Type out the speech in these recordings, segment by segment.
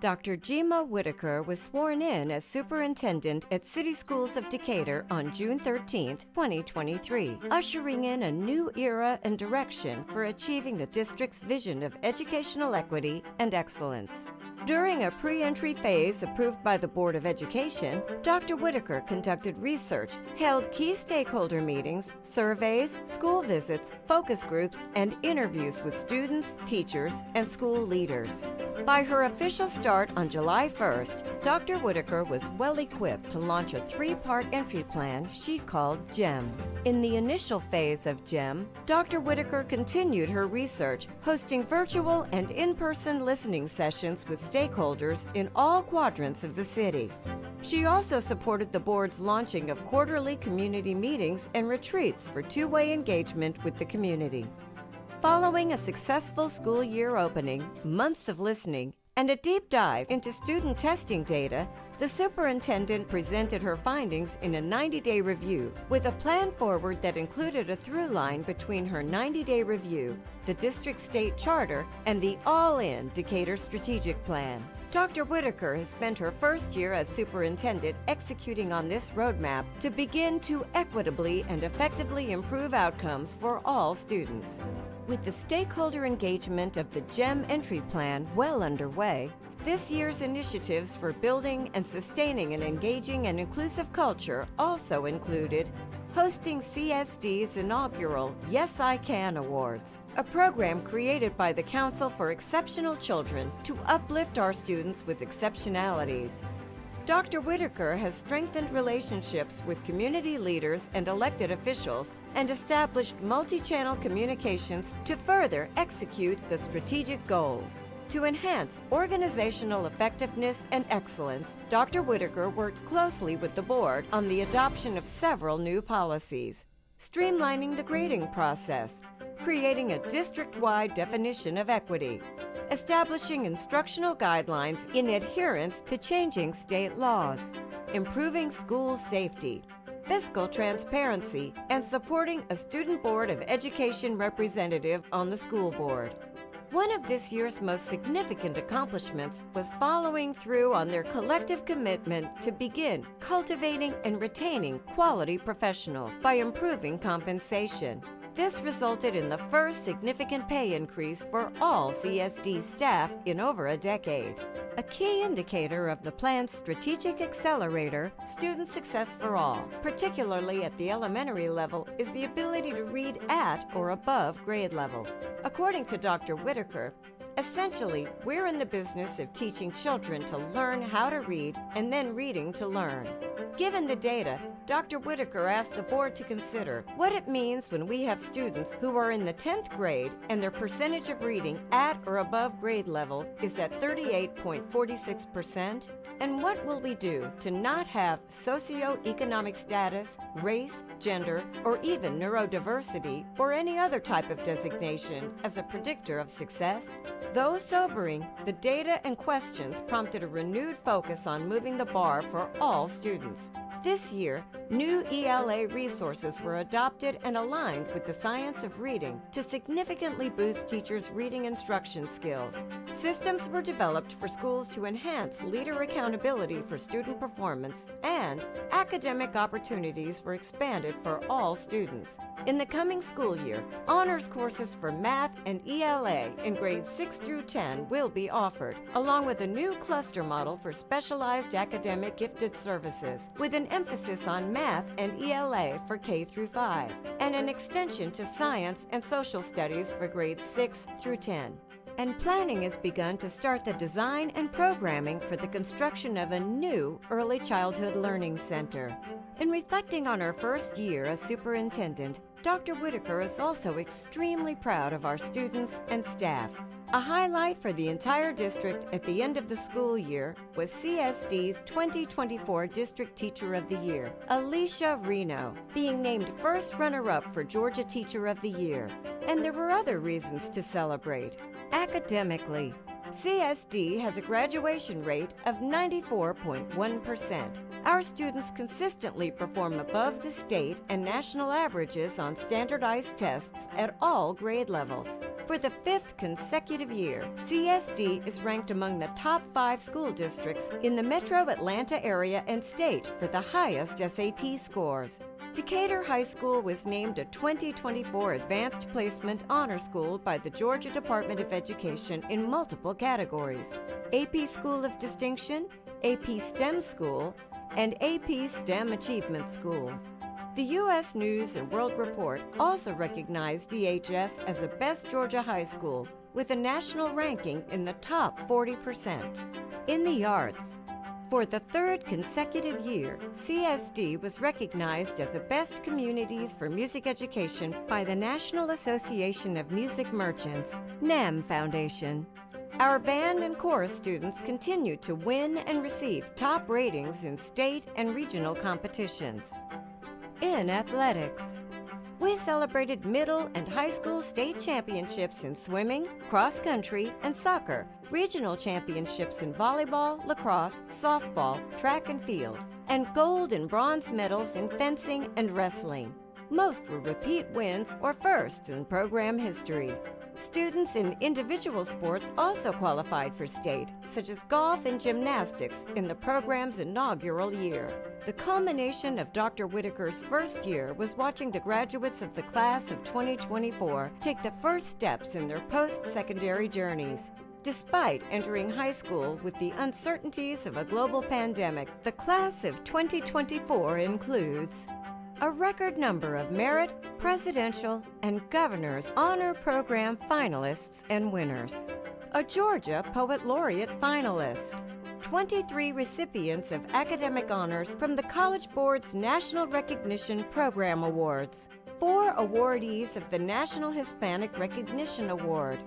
Dr. Gema Whitaker was sworn in as Superintendent at City Schools of Decatur on June 13, 2023, ushering in a new era and direction for achieving the district's vision of educational equity and excellence. During a pre-entry phase approved by the Board of Education, Dr. Whitaker conducted research, held key stakeholder meetings, surveys, school visits, focus groups, and interviews with students, teachers, and school leaders. By her official start on July 1st, Dr. Whitaker was well equipped to launch a 3-part entry plan she called GEM. In the initial phase of GEM, Dr. Whitaker continued her research, hosting virtual and in-person listening sessions with stakeholders in all quadrants of the city. She also supported the board's launching of quarterly community meetings and retreats for two-way engagement with the community. Following a successful school year opening, months of listening, and a deep dive into student testing data, the superintendent presented her findings in a 90-day review with a plan forward that included a through line between her 90-day review, the district state charter, and the all-in Decatur strategic plan. Dr. Whitaker has spent her first year as superintendent executing on this roadmap to begin to equitably and effectively improve outcomes for all students. With the stakeholder engagement of the GEM entry plan well underway, this year's initiatives for building and sustaining an engaging and inclusive culture also included hosting CSD's inaugural Yes I Can Awards, a program created by the Council for Exceptional Children to uplift our students with exceptionalities. Dr. Whitaker has strengthened relationships with community leaders and elected officials and established multi-channel communications to further execute the strategic goals. To enhance organizational effectiveness and excellence, Dr. Whitaker worked closely with the board on the adoption of several new policies, streamlining the grading process, creating a district-wide definition of equity, establishing instructional guidelines in adherence to changing state laws, improving school safety, fiscal transparency, and supporting a student board of education representative on the school board. One of this year's most significant accomplishments was following through on their collective commitment to begin cultivating and retaining quality professionals by improving compensation. This resulted in the first significant pay increase for all CSD staff in over a decade. A key indicator of the plan's strategic accelerator, Student Success for All, particularly at the elementary level, is the ability to read at or above grade level. According to Dr. Whitaker, essentially, we're in the business of teaching children to learn how to read and then reading to learn. Given the data, Dr. Whitaker asked the board to consider what it means when we have students who are in the 10th grade and their percentage of reading at or above grade level is at 38.46%, and what will we do to not have socioeconomic status, race, gender, or even neurodiversity or any other type of designation as a predictor of success? Though sobering, the data and questions prompted a renewed focus on moving the bar for all students. This year, new ELA resources were adopted and aligned with the science of reading to significantly boost teachers' reading instruction skills. Systems were developed for schools to enhance leader accountability for student performance, and academic opportunities were expanded for all students. In the coming school year, honors courses for math and ELA in grades 6 through 10 will be offered, along with a new cluster model for specialized academic gifted services, with an emphasis on math and ELA for K through 5, and an extension to science and social studies for grades 6 through 10. And planning has begun to start the design and programming for the construction of a new early childhood learning center. In reflecting on her first year as superintendent, Dr. Whitaker is also extremely proud of our students and staff. A highlight for the entire district at the end of the school year was CSD's 2024 District Teacher of the Year, Alicia Reno, being named first runner-up for Georgia Teacher of the Year. And there were other reasons to celebrate. Academically, CSD has a graduation rate of 94.1%, Our students consistently perform above the state and national averages on standardized tests at all grade levels. For the 5th consecutive year, CSD is ranked among the top 5 school districts in the metro Atlanta area and state for the highest SAT scores. Decatur High School was named a 2024 Advanced Placement Honor School by the Georgia Department of Education in multiple categories: AP School of Distinction, AP STEM School, and AP STEM Achievement School. The U.S. News and World Report also recognized DHS as a Best Georgia High School with a national ranking in the top 40%. In the arts, for the 3rd consecutive year, CSD was recognized as the Best Communities for Music Education by the National Association of Music Merchants, NAM Foundation. Our band and chorus students continue to win and receive top ratings in state and regional competitions. In athletics, we celebrated middle and high school state championships in swimming, cross country, and soccer, regional championships in volleyball, lacrosse, softball, track and field, and gold and bronze medals in fencing and wrestling. Most were repeat wins or firsts in program history. Students in individual sports also qualified for state, such as golf and gymnastics, in the program's inaugural year. The culmination of Dr. Whitaker's first year was watching the graduates of the class of 2024 take the first steps in their post-secondary journeys. Despite entering high school with the uncertainties of a global pandemic, the class of 2024 includes a record number of merit, presidential, and governor's honor program finalists and winners, a Georgia Poet Laureate finalist, 23 recipients of academic honors from the College Board's National Recognition Program Awards, 4 awardees of the National Hispanic Recognition Award,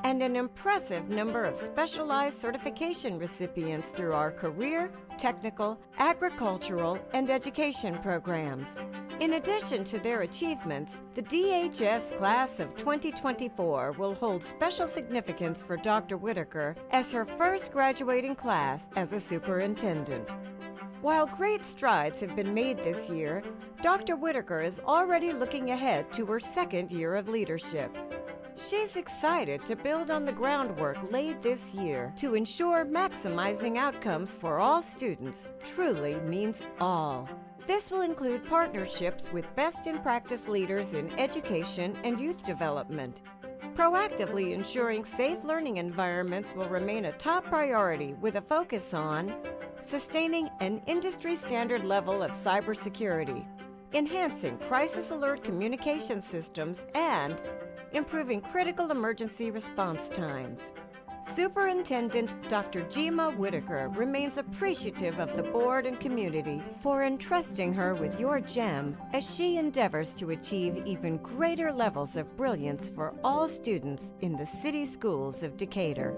and an impressive number of specialized certification recipients through our career, technical, agricultural, and education programs. In addition to their achievements, the DHS class of 2024 will hold special significance for Dr. Whitaker as her first graduating class as a superintendent. While great strides have been made this year, Dr. Whitaker is already looking ahead to her 2nd year of leadership. She's excited to build on the groundwork laid this year to ensure maximizing outcomes for all students truly means all. This will include partnerships with best-in-practice leaders in education and youth development. Proactively ensuring safe learning environments will remain a top priority with a focus on sustaining an industry-standard level of cybersecurity, enhancing crisis alert communication systems, and improving critical emergency response times. Superintendent Dr. Jima Whitaker remains appreciative of the board and community for entrusting her with your gem as she endeavors to achieve even greater levels of brilliance for all students in the City Schools of Decatur.